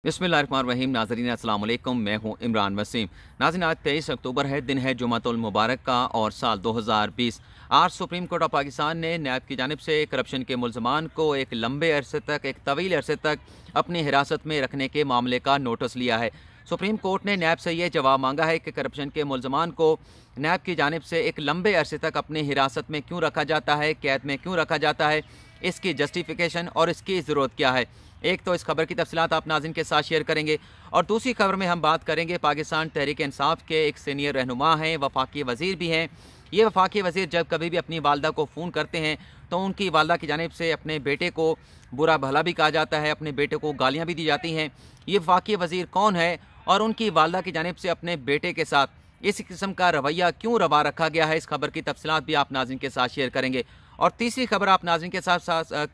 बिस्मिल्लाहिर्रहमानिर्रहीम। नाज़रीन अस्सलाम वालेकुम, मैं हूँ इमरान वसीम। नाज़रीन, आज 23 अक्टूबर है, दिन है जुमातुल मुबारक का और साल 2020। आज सुप्रीम कोर्ट ऑफ पाकिस्तान ने नैब की जानिब से करप्शन के मुल्ज़मान को एक लंबे अरसे तक, एक तवील अरसे तक अपनी हिरासत में रखने के मामले का नोटिस लिया है। सुप्रीम कोर्ट ने नैब से ये जवाब मांगा है कि करप्शन के मुल्ज़मान को नैब की जानिब से एक लंबे अरसे तक अपनी हिरासत में क्यों रखा जाता है, कैद में क्यों रखा जाता है, इसकी जस्टिफिकेशन और इसकी ज़रूरत क्या है। एक तो इस खबर की तफसीलात आप नाज़रीन के साथ शेयर करेंगे और दूसरी खबर में हम बात करेंगे पाकिस्तान तहरीक इंसाफ के एक सीनियर रहनुमा हैं, वफाकी वज़ीर भी हैं। ये वफाकी वज़ीर जब कभी भी अपनी वालदा को फ़ोन करते हैं तो उनकी वालदा की जानिब से अपने बेटे को बुरा भला भी कहा जाता है, अपने बेटे को गालियाँ भी दी जाती हैं। ये वफाकी वज़ीर कौन है और उनकी वालदा की जानिब से अपने बेटे के साथ इस किस्म का रवैया क्यों रवा रखा गया है, इस खबर की तफसीलात भी आप नाज़रीन के साथ शेयर करेंगे। और तीसरी खबर आप नाज़रीन के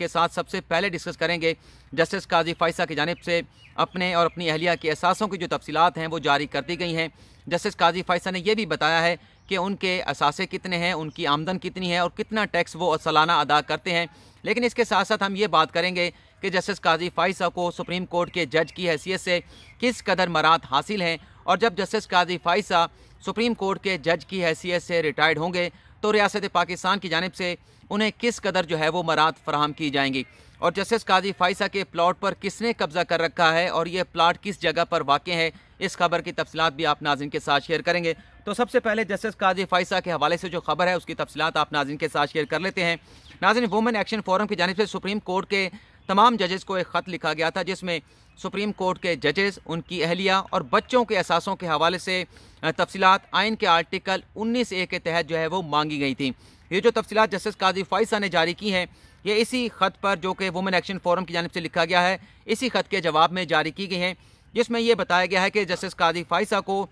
साथ सबसे पहले डिस्कस करेंगे जस्टिस काजी फ़ायसा की जानिब से अपने और अपनी अहलिया के असासों की जो तफसीलात हैं वो जारी कर दी गई हैं। जस्टिस काजी फ़ायसा ने यह भी बताया है कि उनके असासे कितने हैं, उनकी आमदन कितनी है और कितना टैक्स वो सालाना अदा करते हैं। लेकिन इसके साथ साथ हम ये बात करेंगे कि जस्टिस काजी फ़ायसा को सुप्रीम कोर्ट के जज की हैसियत से किस कदर मरात हासिल हैं और जब जस्टिस काजी फ़ायसा सुप्रीम कोर्ट के जज की हैसियत से रिटायर्ड होंगे तो रियासत पाकिस्तान की जानिब से उन्हें किस कदर जो है वो मरात फराहम की जाएंगी और जस्टिस काजी फ़ायसा के प्लॉट पर किसने कब्जा कर रखा है और ये प्लॉट किस जगह पर वाक़ है, इस खबर की तफसीलात भी आप नाज़रीन के साथ शेयर करेंगे। तो सबसे पहले जस्टिस काजी फ़ायसा के हवाले से जो खबर है उसकी तफसीलात आप नाज़रीन के साथ शेयर कर लेते हैं। नाज़रीन, वुमेन एक्शन फोरम की जानिब से सुप्रीम कोर्ट के तमाम जजेस को एक ख़त लिखा गया था जिसमें सुप्रीम कोर्ट के जजेस, उनकी अहलिया और बच्चों के असासों के हवाले से तफसीलात आइन के आर्टिकल 19A के तहत जो है वो मांगी गई थी। ये जो तफसीलात जस्टिस काजी फ़ायसा ने जारी की हैं ये इसी ख़त पर जो कि वुमेन एक्शन फोरम की जानिब से लिखा गया है, इसी ख़त के जवाब में जारी की गई हैं, जिसमें यह बताया गया है कि जस्टिस काजी फ़ायसा को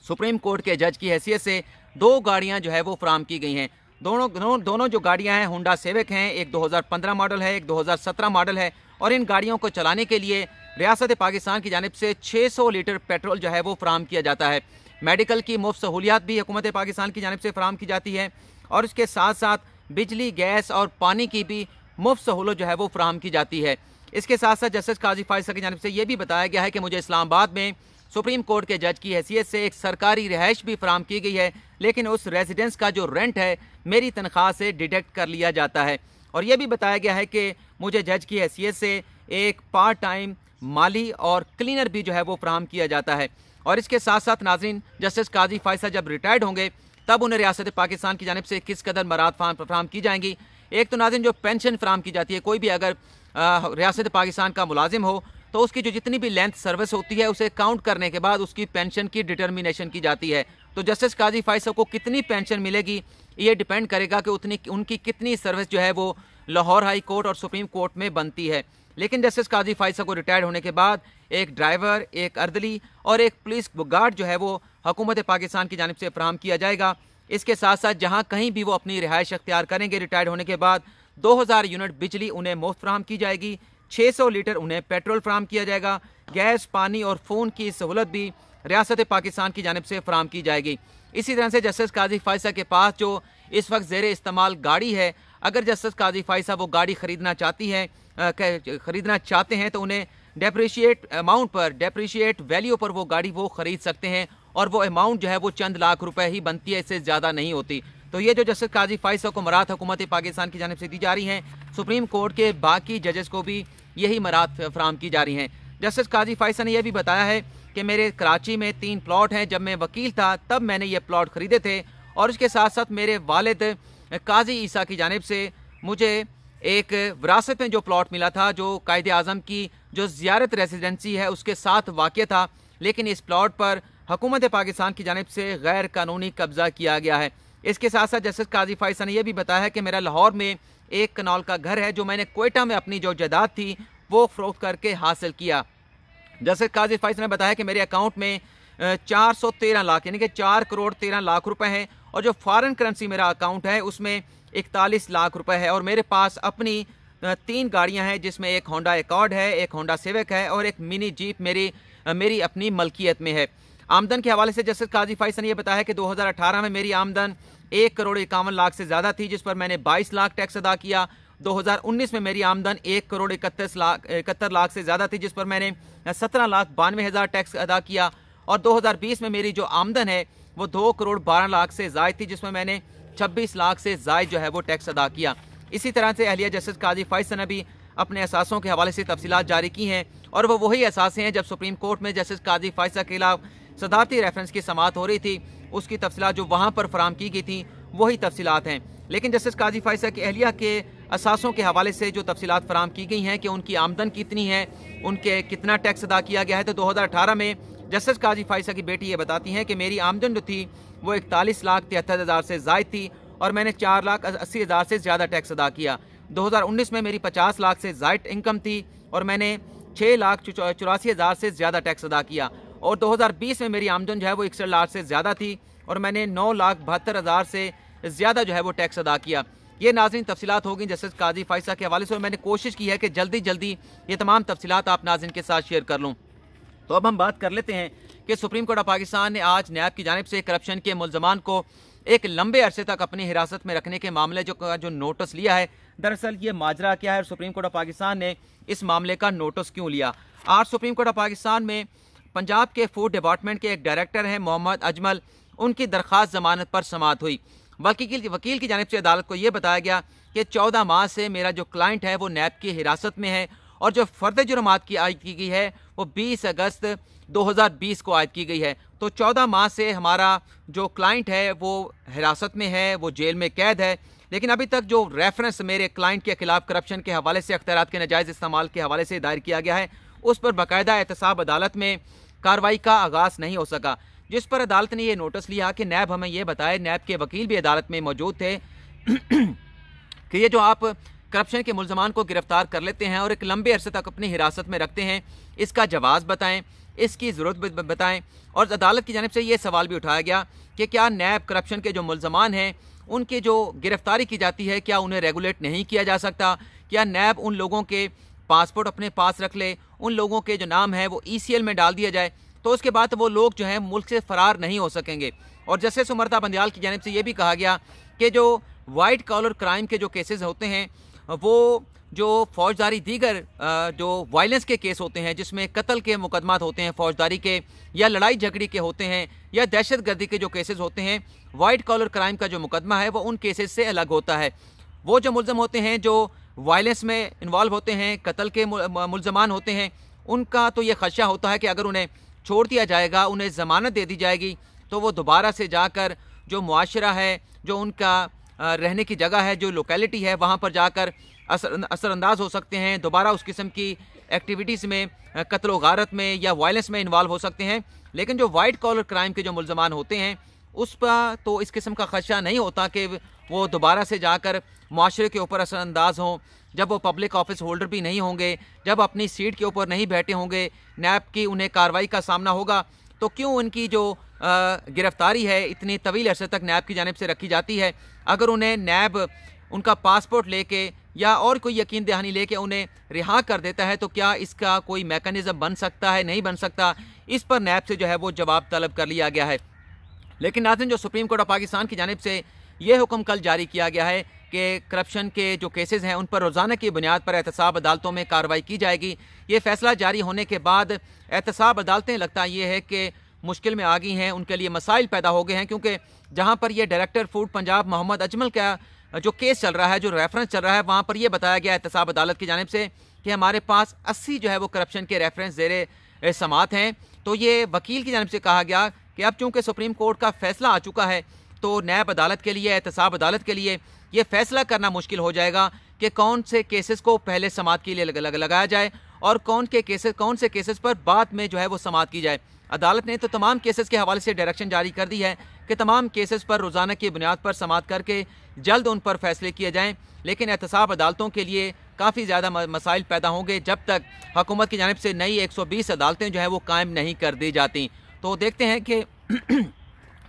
सुप्रीम कोर्ट के जज की हैसियत से 2 गाड़ियाँ जो है वो फराहम की गई हैं। दोनों जो गाड़ियाँ हैं होंडा सिविक हैं, एक 2015 मॉडल है, एक 2017 मॉडल है और इन गाड़ियों को चलाने के लिए रियासत पाकिस्तान की जानिब से 600 लीटर पेट्रोल जो है वो फराहम किया जाता है। मेडिकल की मुफ्त सहूलियात भी हुकूमत पाकिस्तान की जानिब से फराहम की जाती है और इसके साथ साथ बिजली, गैस और पानी की भी मुफ्त सहूलत जो है वो फराहम की जाती है। इसके साथ साथ जस्टिस काजी फ़ायसा की जानिब से ये भी बताया गया है कि मुझे इस्लामाबाद में सुप्रीम कोर्ट के जज की हैसियत से एक सरकारी रिहाइश भी फराहम की गई है, लेकिन उस रेजिडेंस का जो रेंट है मेरी तनख्वाह से डिडक्ट कर लिया जाता है। और यह भी बताया गया है कि मुझे जज की हैसियत से एक पार्ट टाइम माली और क्लीनर भी जो है वो फराहम किया जाता है। और इसके साथ साथ नाज़रीन, जस्टिस काजी फ़ायसा जब रिटायर्ड होंगे तब उन्हें रियासत पाकिस्तान की जानिब से किस कदर मरात फराहम की जाएंगी। एक तो नाज़रीन जो पेंशन फराहम की जाती है, कोई भी अगर रियासत पाकिस्तान का मुलाजिम हो तो उसकी जो जितनी भी लेंथ सर्विस होती है उसे काउंट करने के बाद उसकी पेंशन की डिटर्मिनेशन की जाती है। तो जस्टिस काजी फ़ायसा को कितनी पेंशन मिलेगी ये डिपेंड करेगा कि उनकी कितनी सर्विस जो है वो लाहौर हाई कोर्ट और सुप्रीम कोर्ट में बनती है। लेकिन जस्टिस काजी फ़ायसा को रिटायर्ड होने के बाद एक ड्राइवर, एक अर्दली और एक पुलिस गार्ड जो है वो हुकूमत पाकिस्तान की जानिब से फराहम किया जाएगा। इसके साथ साथ जहाँ कहीं भी वो अपनी रिहाइश अख्तियार करेंगे रिटायर्ड होने के बाद 2000 यूनिट बिजली उन्हें मुफ्त फराहम की जाएगी, 600 लीटर उन्हें पेट्रोल फराहम किया जाएगा, गैस, पानी और फ़ोन की सहूलत भी रियासत पाकिस्तान की जानिब से फराहम की जाएगी। इसी तरह से जस्टिस काजी फ़ायसा के पास जो इस वक्त ज़ेर इस्तेमाल गाड़ी है, अगर जस्टिस काजी फ़ायसा वो गाड़ी खरीदना चाहते हैं तो उन्हें डेप्रिशिएट वैल्यू पर वो गाड़ी वो ख़रीद सकते हैं और वो अमाउंट जो है वो चंद लाख रुपए ही बनती है, इससे ज़्यादा नहीं होती। तो ये जो जस्टिस काजी फ़ायसा को मरात हुकूमत पाकिस्तान की जानिब से दी जा रही हैं, सुप्रीम कोर्ट के बाकी जजेस को भी यही मरात फराहम की जा रही हैं। जस्टिस काजी फ़ायसा ने यह भी बताया है कि मेरे कराची में 3 प्लॉट हैं, जब मैं वकील था तब मैंने ये प्लॉट ख़रीदे थे और इसके साथ साथ मेरे वालिद काजी ईसा की जानिब से मुझे एक विरासत में जो प्लॉट मिला था जो कायदे आज़म की जो ज़ियारत रेजिडेंसी है उसके साथ वाक़ था, लेकिन इस प्लॉट पर हुकूमत पाकिस्तान की जानिब से गैर कानूनी कब्ज़ा किया गया है। इसके साथ साथ जस्टिस काजी फ़ायसा ने यह भी बताया है कि मेरा लाहौर में 1 कनाल का घर है जो मैंने कोयटा में अपनी जो जायदाद थी वो फ़रोख्त करके हासिल किया। जस्टिस काजी फ़ायसा ने बताया कि मेरे अकाउंट में 413 लाख यानी कि 4 करोड़ 13 लाख रुपए हैं और जो फॉरेन करेंसी मेरा अकाउंट है उसमें 41 लाख रुपए है और मेरे पास अपनी 3 गाड़ियां हैं जिसमें एक होंडा एकॉर्ड है, एक होंडा सिविक है और एक मिनी जीप मेरी अपनी मलकियत में है। आमदन के हवाले से जस्टिस काजी फ़ायसा ने यह बताया कि 2018 में मेरी आमदन 1 करोड़ 51 लाख से ज़्यादा थी जिस पर मैंने 22 लाख टैक्स अदा किया 2019 में मेरी आमदन 1,31,71,00,000 से ज़्यादा थी, जिस पर मैंने 17,92,000 टैक्स अदा किया। और 2020 में मेरी जो आमदन है वो 2,12,00,000 से ज़ायद थी, जिसमें मैंने 26 लाख से ज़ायद जो है वो टैक्स अदा किया। इसी तरह से अहलिया जस्टिस काजी फैसल ने भी अपने असासों के हवाले से तफसीलात जारी की हैं, और वो वही असासे हैं जब सुप्रीम कोर्ट में जस्टिस काजी फैसल के खिलाफ सदारती रेफरेंस की समाअत हो रही थी, उसकी तफसीलात जो वहाँ पर फराम की गई थी वही तफसीलात हैं। लेकिन जस्टिस काजी फैसल की अहलिया के असासों के हवाले से जो तफसीलात फराम की गई हैं कि उनकी आमदन कितनी है, उनके कितना टैक्स अदा किया गया है, तो 2018 में जस्टिस काजी फैसल की बेटी ये बताती हैं कि मेरी आमदन जो थी वो 41,73,000 से ज़ायद थी और मैंने 4,80,000 से ज़्यादा टैक्स अदा किया। 2019 में मेरी 50 लाख से ज़ायद इनकम थी और मैंने 6,84,000 से ज़्यादा टैक्स अदा किया। और 2020 में मेरी आमदन जो है वो 61 लाख से ज़्यादा थी और मैंने 9,72,000 से ज़्यादा जो है वो टैक्स अदा किया। ये नाज़रीन तफसीलात होगी जस्टिस काजी फैसल के हवाले से, और मैंने कोशिश की है कि जल्दी ये तमाम तफसीलात आप नाज़रीन के साथ शेयर कर लूँ। तो अब हम बात कर लेते हैं कि सुप्रीम कोर्ट ऑफ पाकिस्तान ने आज नैब की जानिब से करप्शन के मुल्ज़मान को एक लंबे अरसे तक अपनी हिरासत में रखने के मामले जो नोटिस लिया है। दरअसल ये माजरा क्या है और सुप्रीम कोर्ट ऑफ पाकिस्तान ने इस मामले का नोटिस क्यों लिया। आज सुप्रीम कोर्ट ऑफ पाकिस्तान में पंजाब के फूड डिपार्टमेंट के एक डायरेक्टर हैं मोहम्मद अजमल, उनकी दरख्वास्त जमानत पर समाअत हुई। वकील की जानिब से अदालत को यह बताया गया कि 14 माह से मेरा जो क्लाइंट है वो नैब की हिरासत में है और जो फ़र्द जुर्मात की आयद की गई है वो 20 अगस्त 2020 को आयद की गई है। तो 14 माह से हमारा जो क्लाइंट है वो हिरासत में है, वो जेल में कैद है, लेकिन अभी तक जो रेफरेंस मेरे क्लाइंट के खिलाफ करप्शन के हवाले से, अख्तियारात के नाजायज़ इस्तेमाल के हवाले से दायर किया गया है, उस पर बाकायदा एहतसाब अदालत में कार्रवाई का आगाज़ नहीं हो सका, जिस पर अदालत ने यह नोटिस लिया कि नैब हमें यह बताए, नैब के वकील भी अदालत में मौजूद थे कि ये जो आप करप्शन के मुल्ज़मान को गिरफ्तार कर लेते हैं और एक लंबे अरसे तक अपनी हिरासत में रखते हैं, इसका जवाज़ बताएं, इसकी ज़रूरत बताएं। और अदालत की जानिब से ये सवाल भी उठाया गया कि क्या नैब करप्शन के जो मुल्ज़मान हैं उनकी जो गिरफ्तारी की जाती है क्या उन्हें रेगुलेट नहीं किया जा सकता, क्या नैब उन लोगों के पासपोर्ट अपने पास रख ले, उन लोगों के जो नाम है वो ECL में डाल दिया जाए, तो उसके बाद वो लोग जो हैं मुल्क से फ़रार नहीं हो सकेंगे। और जस्टिस उमरता बंदियाल की जानिब से ये भी कहा गया कि जो वाइट कॉलर क्राइम के जो केसेस होते हैं वो जो फौजदारी दीगर जो वायलेंस के केस होते हैं, जिसमें कत्ल के मुकदमात होते हैं फौजदारी के, या लड़ाई झगड़ी के होते हैं, या दहशत गर्दी के जो केसेस होते हैं, वाइट कॉलर क्राइम का जो मुकदमा है वो उन केसेस से अलग होता है। वो जो मुल्ज़म होते हैं जो वायलेंस में इन्वॉल्व होते हैं, कत्ल के मुल्ज़मान होते हैं, उनका तो ये खदशा होता है कि अगर उन्हें छोड़ दिया जाएगा, उन्हें ज़मानत दे दी जाएगी, तो वो दोबारा से जाकर जो मुआशरा है, जो उनका रहने की जगह है, जो लोकेलिटी है, वहाँ पर जाकर असरअंदाज हो सकते हैं, दोबारा उस किस्म की एक्टिविटीज़ में, कत्ल व गारत में या वायलेंस में इन्वॉल्व हो सकते हैं। लेकिन जो वाइट कॉलर क्राइम के जो मुल्ज़मान होते हैं उस पर तो इस किस्म का खदशा नहीं होता कि वो दोबारा से जाकर मुआशरे के ऊपर असरअंदाज हों, जब वो पब्लिक ऑफिस होल्डर भी नहीं होंगे, जब अपनी सीट के ऊपर नहीं बैठे होंगे, नैब की उन्हें कार्रवाई का सामना होगा, तो क्यों उनकी जो गिरफ्तारी है इतनी तवील अरसे तक नैब की जानिब से रखी जाती है। अगर उन्हें नैब उनका पासपोर्ट लेके या और कोई यकीन दहानी लेके उन्हें रिहा कर देता है, तो क्या इसका कोई मैकेनिज़्म बन सकता है, नहीं बन सकता, इस पर नैब से जो है वो जवाब तलब कर लिया गया है। लेकिन नाज़रीन, जो सुप्रीम कोर्ट ऑफ पाकिस्तान की जानिब से ये हुक्म कल जारी किया गया है कि करप्शन के जो केसेस हैं उन पर रोज़ाना की बुनियाद पर एहतसाब अदालतों में कार्रवाई की जाएगी। ये फैसला जारी होने के बाद एहतसाब अदालतें लगता ये है कि मुश्किल में आ गई हैं, उनके लिए मसाइल पैदा हो गए हैं, क्योंकि जहाँ पर ये डायरेक्टर फूड पंजाब मोहम्मद अजमल का जो केस चल रहा है, जो रेफरेंस चल रहा है, वहाँ पर यह बताया गया एहतसाब अदालत की जानिब से कि हमारे पास 80 जो है वो करप्शन के रेफरेंस ज़ेरे समात हैं। तो ये वकील की जानिब से कहा गया कि अब चूँकि सुप्रीम कोर्ट का फैसला आ चुका है तो नैब अदालत के लिए, एहतसाब अदालत के लिए ये फैसला करना मुश्किल हो जाएगा कि कौन से केसेस को पहले समात के लिए लगाया जाए और कौन से केसेस पर बाद में जो है वो समात की जाए। अदालत ने तो तमाम केसेस के हवाले से डायरेक्शन जारी कर दी है कि तमाम केसेस पर रोज़ाना की बुनियाद पर समात करके जल्द उन पर फैसले किए जाएँ, लेकिन एहतसाब अदालतों के लिए काफ़ी ज़्यादा मसाइल पैदा होंगे जब तक हुकूमत की जानिब से नई 120 अदालतें जो है वो कायम नहीं कर दी जाती। तो देखते हैं कि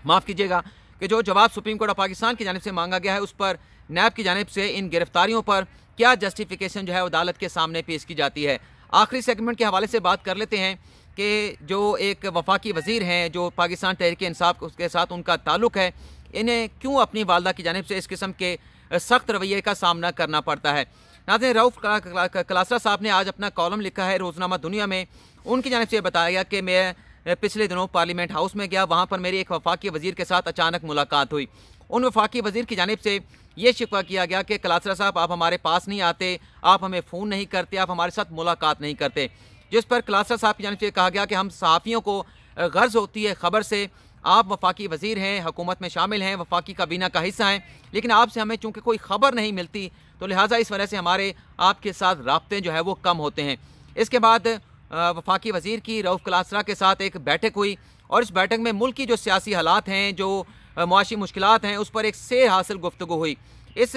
माफ़ कीजिएगा कि जो जवाब सुप्रीम कोर्ट ऑफ पाकिस्तान की जानिब से मांगा गया है उस पर नैब की जानिब से इन गिरफ्तारियों पर क्या जस्टिफिकेशन जो है अदालत के सामने पेश की जाती है। आखिरी सेगमेंट के हवाले से बात कर लेते हैं कि जो एक वफाकी वज़ीर हैं जो पाकिस्तान तहरीक इंसाफ उसके साथ उनका ताल्लुक़ है, इन्हें क्यों अपनी वालदा की जानिब से इस किस्म के सख्त रवैये का सामना करना पड़ता है। नाज़रीन, रऊफ़ क्लासरा साहब ने आज अपना कॉलम लिखा है रोज़नामा दुनिया में। उनकी जानिब से बताया गया कि मैं पिछले दिनों पार्लियामेंट हाउस में गया, वहाँ पर मेरी एक वफाकी वज़ीर के साथ अचानक मुलाकात हुई। उन वफाकी वज़ीर की जानिब से ये शिकवा किया गया कि क्लासरा साहब आप हमारे पास नहीं आते, आप हमें फ़ोन नहीं करते, आप हमारे साथ मुलाकात नहीं करते। जिस पर क्लासरा साहब की जानिब से कहा गया कि हम सहाफ़ियों को गर्ज़ होती है खबर से, आप वफाकी वज़ीर हैं, हुकूमत में शामिल हैं, वफाकी काबीना का हिस्सा हैं, लेकिन आपसे हमें चूँकि कोई ख़बर नहीं मिलती तो लिहाजा इस वजह से हमारे आपके साथ राब्ते जो है वो कम होते हैं। इसके बाद वफाकी वज़ीर की रऊफ़ क्लासरा के साथ एक बैठक हुई और इस बैठक में मुल्क की जो सियासी हालात हैं, जो मुआशी मुश्किलात हैं, उस पर एक सेर हासिल गुफ्तगू हुई। इस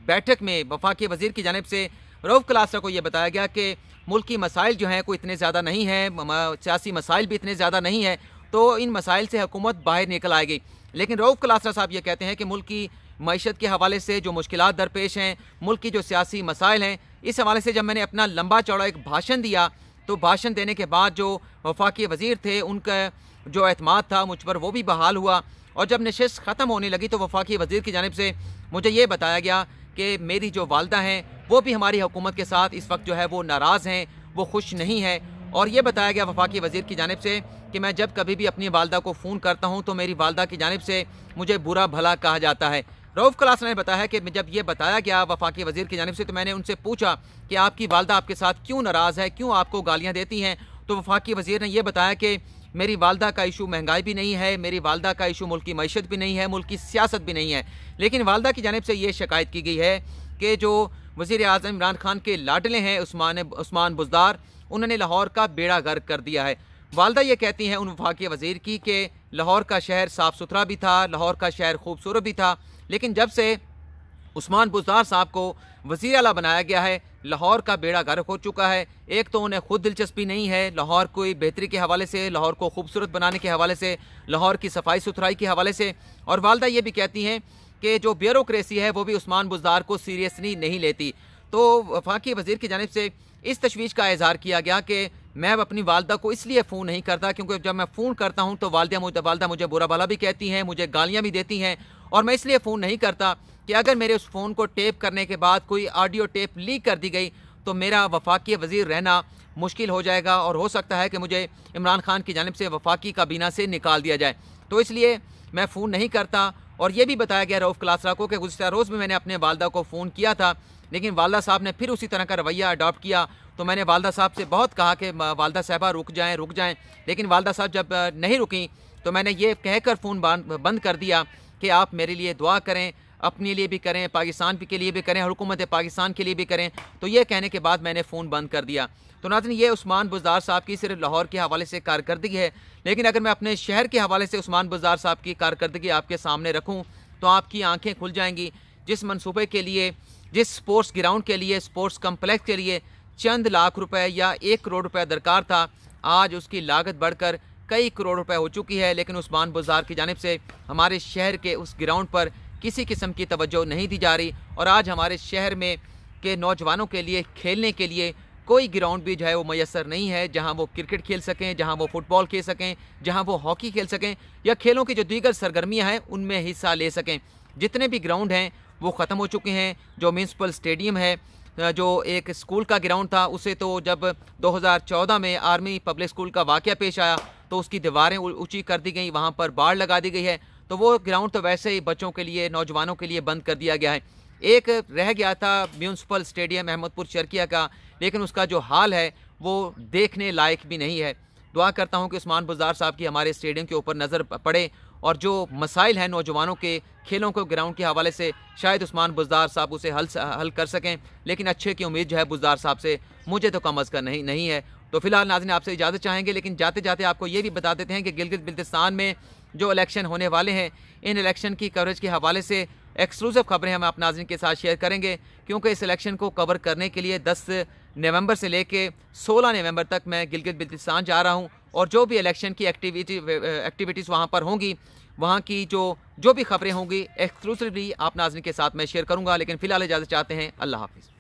बैठक में वफाकी वज़ीर की जानिब से रऊफ़ क्लासरा को यह बताया गया कि मुल्की मसाइल जो हैं कोई इतने ज़्यादा नहीं हैं, सियासी मसाइल भी इतने ज़्यादा नहीं हैं, तो इन मसाइल से हुकूमत बाहर निकल आएगी। लेकिन रऊफ़ क्लासरा साहब ये कहते हैं कि मुल्क की मईशत के हवाले से जो मुश्किलात दरपेश हैं, मुल्क की जो सियासी मसाइल हैं, इस हवाले से जब मैंने अपना लंबा चौड़ा एक भाषण दिया तो भाषण देने के बाद जो वफाकी वज़ीर थे उनका जो एतमाद था मुझ पर वो भी बहाल हुआ। और जब नशिस्त ख़त्म होने लगी तो वफाकी वज़ीर की जानिब से मुझे ये बताया गया कि मेरी जो वालदा हैं वो भी हमारी हुकूमत के साथ इस वक्त जो है वो नाराज़ हैं, वो खुश नहीं है। और ये बताया गया वफाकी वज़ीर की जानिब से कि मैं जब कभी भी अपनी वालदा को फ़ोन करता हूँ तो मेरी वालदा की जानिब से मुझे बुरा भला कहा जाता है। रऊफ़ क्लासरा ने बताया कि जब ये बताया गया वफाकी वज़ीर की जानिब से तो मैंने उनसे पूछा कि आपकी वालदा आपके साथ क्यों नाराज़ है, क्यों आपको गालियाँ देती हैं। तो वफाकी वज़ीर ने यह बताया कि मेरी वालदा का इशू महंगाई भी नहीं है, मेरी वालदा का इशू मुल्क की मईशत भी नहीं है, मुल्क की सियासत भी नहीं है, लेकिन वालदा की जानिब से ये शिकायत की गई है कि जो वज़ीर आज़म इमरान खान के लाडले हैं उस्मान बुज़दार, उन्होंने लाहौर का बेड़ा गर्क कर दिया है। वालदा ये कहती हैं उन वफाकी वज़ीर की कि लाहौर का शहर साफ़ सुथरा भी था, लाहौर का शहर खूबसूरत भी था, लेकिन जब से उस्मान बुज़दार साहब को वज़ीर आला बनाया गया है लाहौर का बेड़ा गर्क हो चुका है। एक तो उन्हें खुद दिलचस्पी नहीं है लाहौर कोई बेहतरी के हवाले से, लाहौर को खूबसूरत बनाने के हवाले से, लाहौर की सफाई सुथराई के हवाले से। और वालदा ये भी कहती हैं कि जो ब्यूरोक्रेसी है वो भी उस्मान बुज़दार को सीरियसली नहीं लेती। तो वफाकी वज़ीर की जानिब से इस तशवीश का इज़हार किया गया कि मैं अपनी वालदा को इसलिए फ़ोन नहीं करता क्योंकि जब मैं फ़ोन करता हूँ तो वालदा मुझे बुरा भला भी कहती हैं, मुझे गालियाँ भी देती हैं। और मैं इसलिए फ़ोन नहीं करता कि अगर मेरे उस फ़ोन को टेप करने के बाद कोई ऑडियो टेप लीक कर दी गई तो मेरा वफाकी वज़ीर रहना मुश्किल हो जाएगा और हो सकता है कि मुझे इमरान खान की जानिब से वफाकी काबीना से निकाल दिया जाए, तो इसलिए मैं फ़ोन नहीं करता। और ये भी बताया गया रऊफ़ क्लासरा को कि गुज़िश्ता रोज़ में मैंने अपने वालदा को फ़ोन किया था, लेकिन वालदा साहब ने फिर उसी तरह का रवैया अडॉप्ट किया। तो मैंने वालदा साहब से बहुत कहा कि वालदा साहबा रुक जाएँ, लेकिन वालदा साहब जब नहीं रुकी तो मैंने ये कहकर फ़ोन बंद कर दिया कि आप मेरे लिए दुआ करें, अपने लिए भी करें, पाकिस्तान के लिए भी करें, हुकूमत पाकिस्तान के लिए भी करें। तो ये कहने के बाद मैंने फ़ोन बंद कर दिया। तो नाज़रीन, ये उस्मान बुज़दार साहब की सिर्फ लाहौर के हवाले से कारकर्दगी है, लेकिन अगर मैं अपने शहर के हवाले से उस्मान बुज़दार साहब की कारकर्दगी आपके सामने रखूँ तो आपकी आंखें खुल जाएंगी। जिस मनसूबे के लिए, जिस स्पोर्ट्स ग्राउंड के लिए, स्पोर्ट्स कम्प्लेक्स के लिए चंद लाख रुपए या 1 करोड़ रुपए दरकार था, आज उसकी लागत बढ़कर कई करोड़ रुपए हो चुकी है। लेकिन उस्मान बुज़दार की जानिब से हमारे शहर के उस ग्राउंड पर किसी किस्म की तवज्जो नहीं दी जा रही। और आज हमारे शहर में के नौजवानों के लिए खेलने के लिए कोई ग्राउंड भी जो है वो मैसर नहीं है जहां वो क्रिकेट खेल सकें, जहां वो फुटबॉल खेल सकें, जहां वो हॉकी खेल सकें या खेलों की जो दीगर सरगर्मियां हैं उनमें हिस्सा ले सकें। जितने भी ग्राउंड हैं वो ख़त्म हो चुके हैं। जो म्यूनसिपल स्टेडियम है, जो एक स्कूल का ग्राउंड था, उसे तो जब 2014 में आर्मी पब्लिक स्कूल का वाक़या पेश आया तो उसकी दीवारें ऊंची कर दी गई, वहाँ पर बाड़ लगा दी गई है। तो वो ग्राउंड तो वैसे ही बच्चों के लिए, नौजवानों के लिए बंद कर दिया गया है। एक रह गया था म्यूनसिपल स्टेडियम अहमदपुर शर्किया का, लेकिन उसका जो हाल है वो देखने लायक भी नहीं है। दुआ करता हूँ कि उस्मान बुज़दार साहब की हमारे स्टेडियम के ऊपर नज़र पड़े और जो मसाइल हैं नौजवानों के खेलों को ग्राउंड के हवाले से शायद उस्मान बुज़दार साहब उसे हल कर सकें। लेकिन अच्छे की उम्मीद जो है बुज़दार साहब से मुझे तो कम अज़ कम नहीं है। तो फिलहाल नाज़रीन आपसे इजाज़त चाहेंगे, लेकिन जाते जाते आपको ये भी बता देते हैं कि गिलगित बल्तिस्तान में जो इलेक्शन होने वाले हैं, इन इलेक्शन की कवरेज के हवाले से एक्सक्लूसिव खबरें हम आप नाज़रीन के साथ शेयर करेंगे, क्योंकि इस इलेक्शन को कवर करने के लिए 10 नवंबर से लेके 16 नवंबर तक मैं गिलगित बल्तिस्तान जा रहा हूं और जो भी इलेक्शन की एक्टिविटीज़ वहां पर होंगी, वहां की जो भी खबरें होंगी एक्सक्लूसिवली आप नाज़रीन के साथ मैं शेयर करूंगा। लेकिन फ़िलहाल इजाज़त चाहते हैं। अल्लाह हाफ़िज़।